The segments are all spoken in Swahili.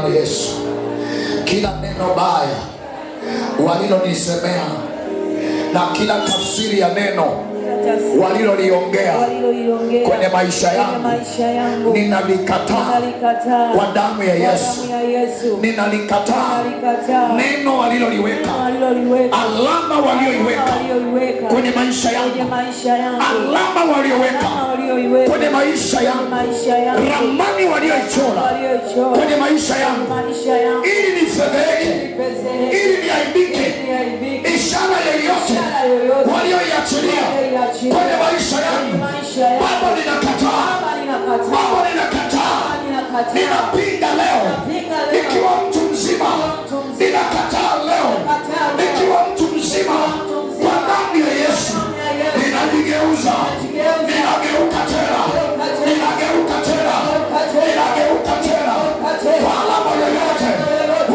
la Yesu. Kila neno baya walilonisemea na kila tafsiri ya neno waliloliongea kwenye maisha yangu ninalikataa kwa damu ya Yesu. Ninalikataa neno waliloliweka, alama walioiweka kwenye maisha yangu, alama walioweka kwenye maisha yangu, ramani walioichora kwenye maisha yangu, ili nifedheheke, ili niaibike. Ishara yoyote walioiachilia kwenye maisha yangu, Baba ninakataa, Baba ninakataa, ninapinga leo. Nikiwa mtu mzima ninakataa leo, nikiwa mtu mzima kwa damu ya Yesu ninajigeuza, ninageuka tena, ninageuka tena, ninageuka tena. Kwa alama yoyote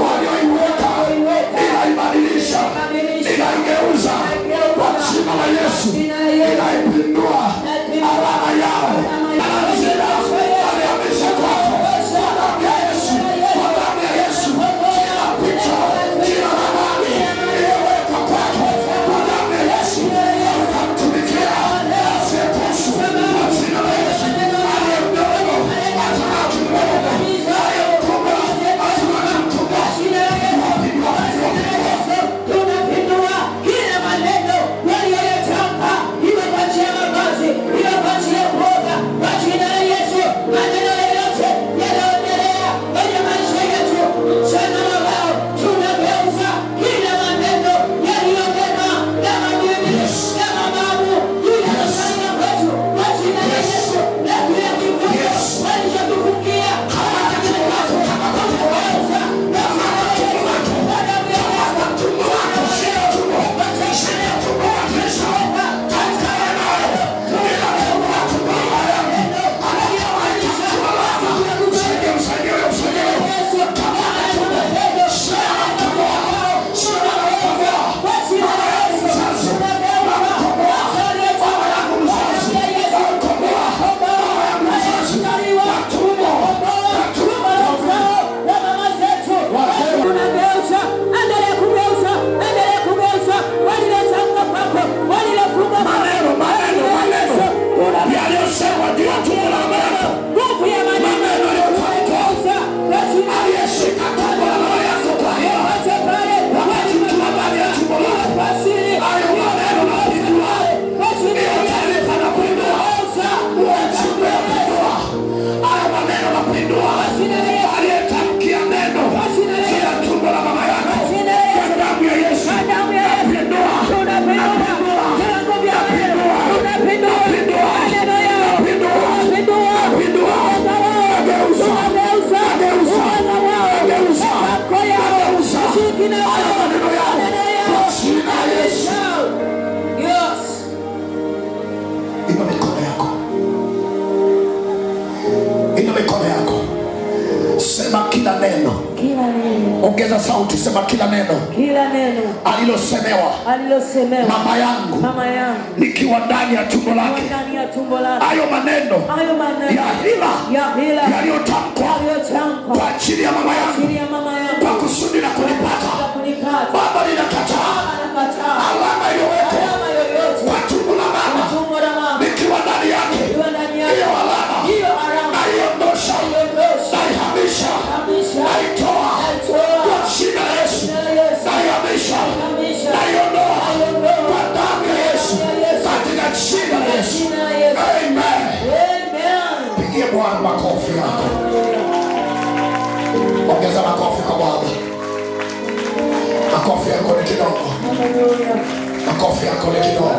walioiweka ninaibadilisha, ninaigeuza kwa jina la Yesu, ninaipindua alama yao. Alihamisha kwako kwa damu ya Yesu, kwa damu ya Yesu. Kila picha, kila ramani iliyowekwa kwako kwa damu ya Yesu, ukamtumikia asiyekuhusu kwa jina la Yesu. Aliye mdogo atabaki mdogo, aliye mkubwa atabaki mkubwa. Tunapindua kila maneno walioyatamka, iwe kwa njia ya mavazi, iwe kwa njia ya kuoga, kwa jina la Yesu. Maneno yoyote yanayoendelea kwenye maisha yetu mchana wa leo, tunageuza kila maneno yaliyonenwa na mabibi na mababu juu ya maisha yetu kwa jina la Yesu, na kila kifungo walichokifungia kila neno. Ongeza sauti, sema kila neno. Kila neno alilosemewa mama yangu nikiwa ndani ya tumbo lake. Hayo maneno ya hila yaliyotamkwa kwa ajili ya mama yangu kwa kusudi la kunipata, Baba ninakataa. Alama yoyote kwa tumbo la mama nikiwa ndani yake, hiyo alama naiondosha, naihamisha, naitoa kwa jina la Yesu, naihamisha, naiondoa kwa damu ya Yesu, katika jina la Yesu. Amen. Pigie Bwana makofi yako. Ongeza makofi kwa Bwana. Makofi yako ni kidogo. Makofi yako ni kidogo.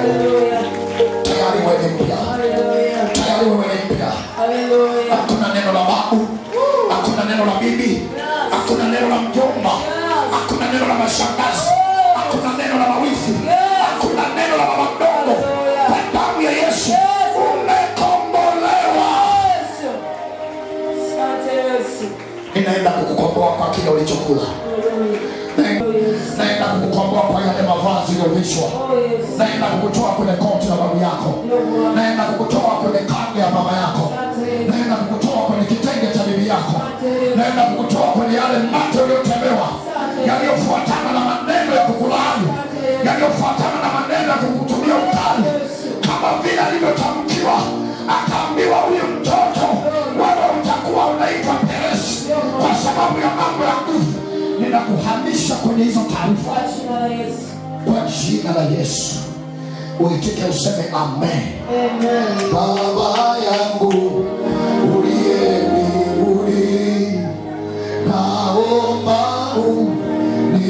Tayari wewe mpya. Tayari wewe mpya. Hakuna neno la babu, hakuna neno la bibi, hakuna neno la mjomba, hakuna neno la mashangazi, hakuna neno la mawifi, hakuna neno la baba mdogo. Kwa damu ya Yesu umekombolewa. Ninaenda kukukomboa kwa kile ulichokula. Naenda kukukomboa kwa yale mavazi uliyovishwa. Naenda kukutoa kwenye koti la babu yako. Naenda kukutoa kwenye kanga ya mama yako. Naenda kukutoa kwenye kitenge cha bibi yako. Naenda kukutoa kwenye yale jina la Yesu. Uitike useme amen. Amen. Baba yangu uliye mbinguni, naomba unijaze.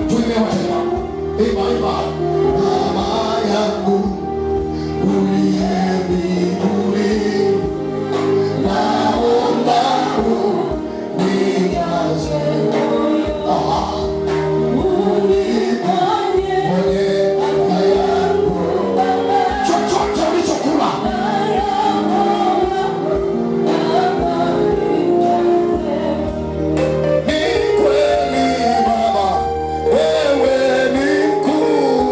Tuime wote. Imba. Baba yangu uliye mbinguni, naomba unijaze. Ni kweli Baba, wewe ni mkuu.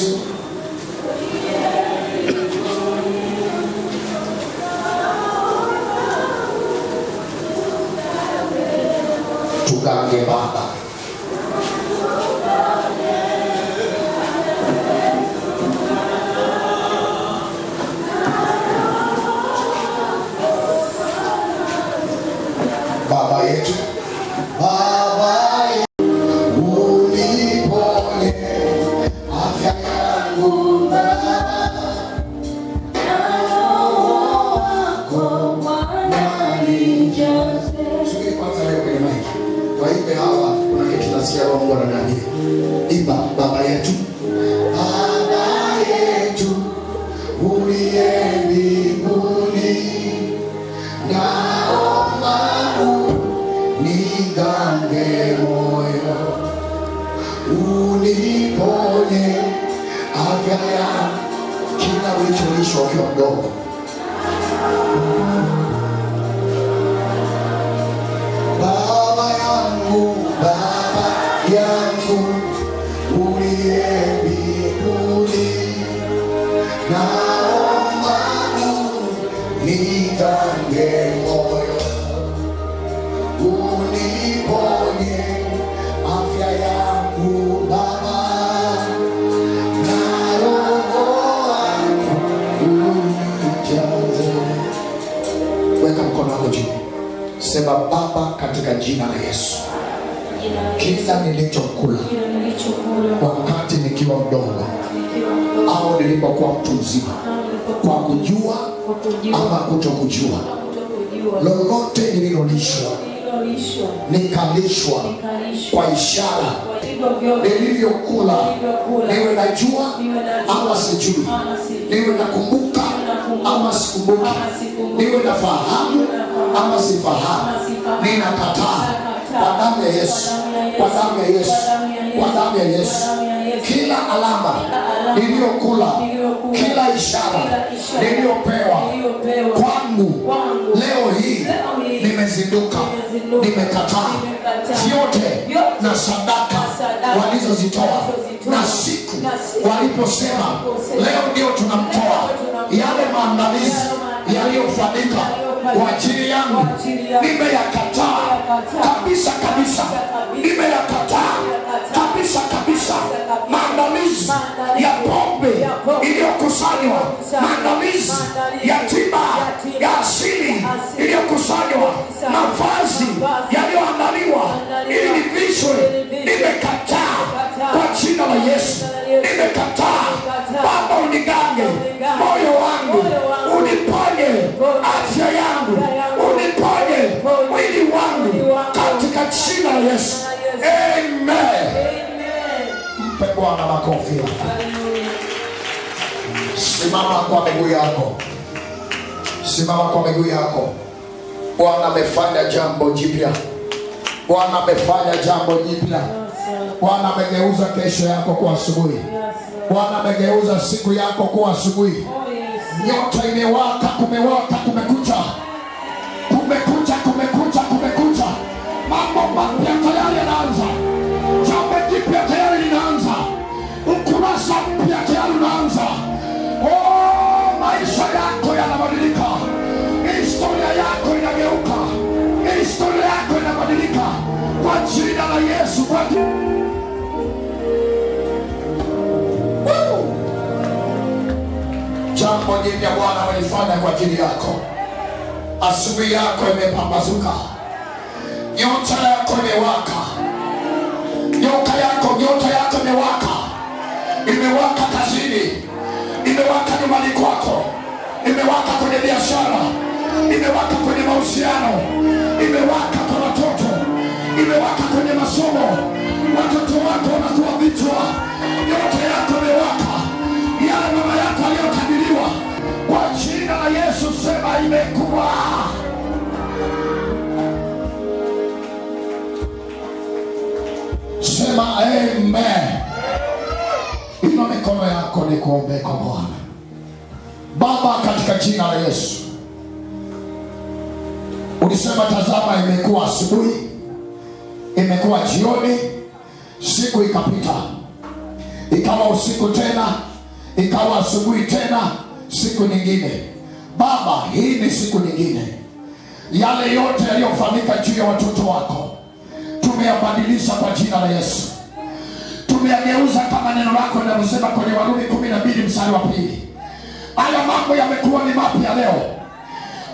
Yesu. Tugange Baba. Baba yetu, Baba yetu, uniponye afya yangu Baba, wako wananijaze. Subiri kwanza leo kwenye maiki. Waimbe hawa, kuna kitu nasikia Roho Mungu ananiambia. Imba Baba yetu, Baba yetu, uliye mbinguni, naomba unigange moyo, uniponye afya yangu. Kila ulicholishwa ukiwa mdogo, Baba yangu, Baba yangu, uliye mbinguni, naomba unigange moyo, uniponye afya yangu Baba, na Roho wako unijaze. Weka mkono wako juu, sema Baba, katika jina la Yesu, kila nilichokula wakati nikiwa mdogo au nilipokuwa mtu mzima, kwa kujua ama kutokujua, lolote nililolishwa nikalishwa kwa ishara nilivyokula, niwe najua ama sijui, niwe nakumbuka ama sikumbuki, niwe nafahamu ama sifahamu, ninakataa kwa damu ya Yesu, kwa damu ya Yesu, kwa damu ya Yesu. Kila alama niliyokula, kila ishara niliyopewa kwangu leo hii nimezinduka, nimekataa vyote na sadaka walizozitoa na siku waliposema leo ndio tunamtoa, yale maandalizi yaliyofanyika kwa ajili yangu nimeyakataa kabisa kabisa, nimeyakataa kabisa kabisa. Maandalizi ya pombe iliyokusanywa, maandalizi ya tiba ya asili iliyokusanywa, mavazi yaliyoandaliwa ili nivishwe, nimekataa kwa jina la Yesu, nimekataa. Baba, unigange moyo wangu, uniponye afya yangu, uniponye mwili wangu katika jina la Yesu. Amen. Mpe Bwana makofi. Simama kwa miguu yako, simama kwa miguu yako. Bwana amefanya jambo jipya, Bwana amefanya jambo jipya. Bwana amegeuza kesho yako kuwa asubuhi, Bwana amegeuza siku yako kuwa asubuhi. Nyota imewaka, kumewaka, kumekucha, kumekucha, kumekucha, kumekucha. Mambo mapya tayari yanaanza, jambo jipya tayari linaanza, ukurasa mpya tayari unaanza. Oh, maisha yako yanabadilika, historia yako inageuka, historia yako inabadilika kwa jina la Yesu. Jambo jipya Bwana amelifanya kwa ajili yako. Asubuhi yako imepambazuka, nyota yako imewaka, nyota yako imewaka, imewaka kazini, imewaka nyumbani kwako, imewaka kwenye biashara, imewaka kwenye mahusiano, imewaka kwa watoto, imewaka kwenye masomo, watoto wako wanakuwa vichwa. Nyota yako imewaka, yale mama yako aliyotabiriwa kwa jina la Yesu, sema imekuwa. Sema amen. Inua mikono yako nikuombe kwa Bwana. Baba, katika jina la Yesu, ulisema tazama, imekuwa asubuhi, imekuwa jioni, siku ikapita. ikawa usiku tena, ikawa asubuhi tena, siku nyingine. Baba, hii ni siku nyingine. Yale yote yaliyofanyika juu ya watoto wako tumeyabadilisha kwa jina la Yesu. Tumeyageuza kama neno lako linalosema kwenye Warumi 12 mstari wa 2. Haya mambo yamekuwa ni mapya leo.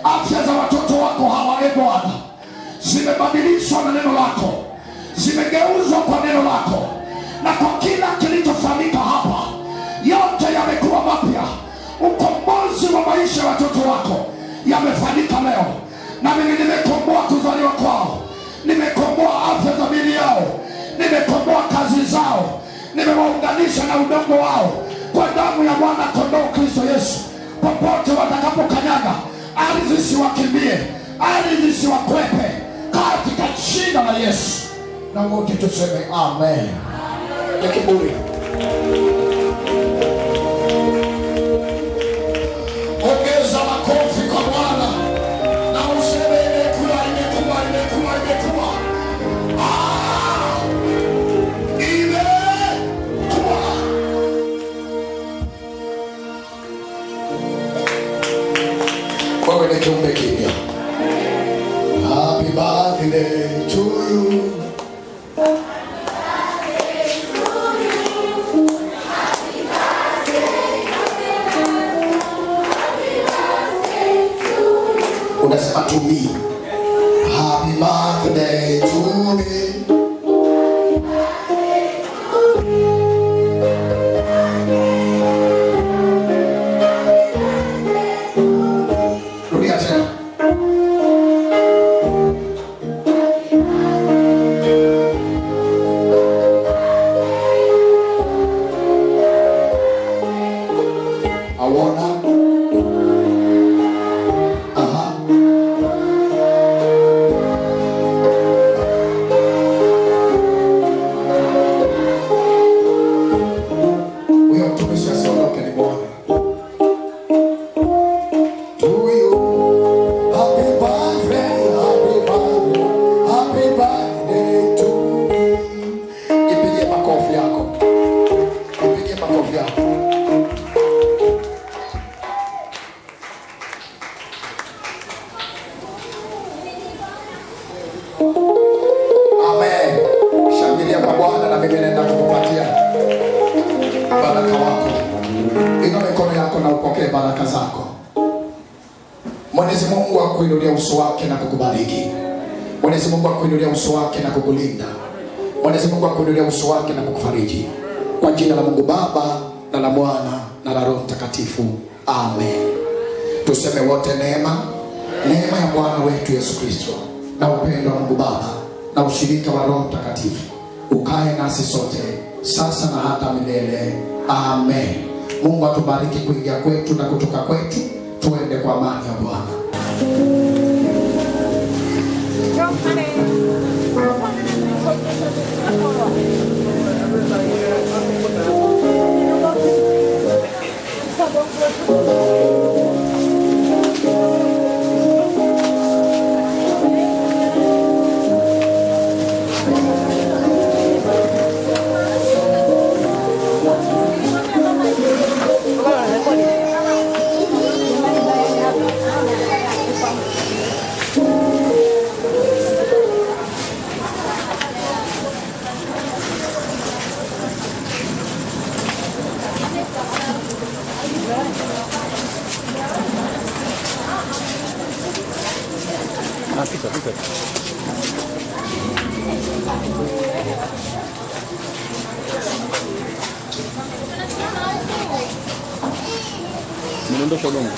Afya za watoto wako hawa, Bwana, zimebadilishwa na neno lako, zimegeuzwa kwa neno lako, na kwa kila kilichofanyika hapa, yote yamekuwa mapya. Ukombozi wa maisha ya watoto wako yamefanyika leo, na mimi nimekomboa kuzaliwa kwao, nimekomboa afya za miili yao, nimekomboa kazi zao, nimewaunganisha na udongo wao kwa damu ya mwana kondoo Kristo Yesu. Popote watakapokanyaga, ardhi isiwakimbie, ardhi isiwakwepe, katika jina la Yesu. Na wote tuseme amen. Ya kiburi, ongeza makofi kwa Bwana na useme imekuwa, imekuwa, imekuwa, imekuwa. Imekuwa. Wewe ni kiumbe kipya. Happy birthday to you. Unasema to me. Happy birthday to me. Rudia tena. Amen. Shangilia kwa Bwana, na mimi naenda kukupatia baraka wako. Inua mikono yako na upokee baraka zako. Mwenyezi Mungu akuinulie uso wake na kukubariki. Mwenyezi Mungu akuinulie uso wake na kukulinda. Mwenyezi Mungu akuinulie uso wake na kukufariji. Kwa jina la Mungu Baba na la Mwana na la Roho Mtakatifu. Amen. Tuseme wote neema ya Bwana wetu Yesu Kristo na upendo wa Mungu Baba na ushirika wa Roho Mtakatifu ukae nasi sote sasa na hata milele. Amen. Mungu atubariki kuingia kwetu na kutoka kwetu. Tuende kwa amani ya Bwana. Pizza. Minondosha udongo.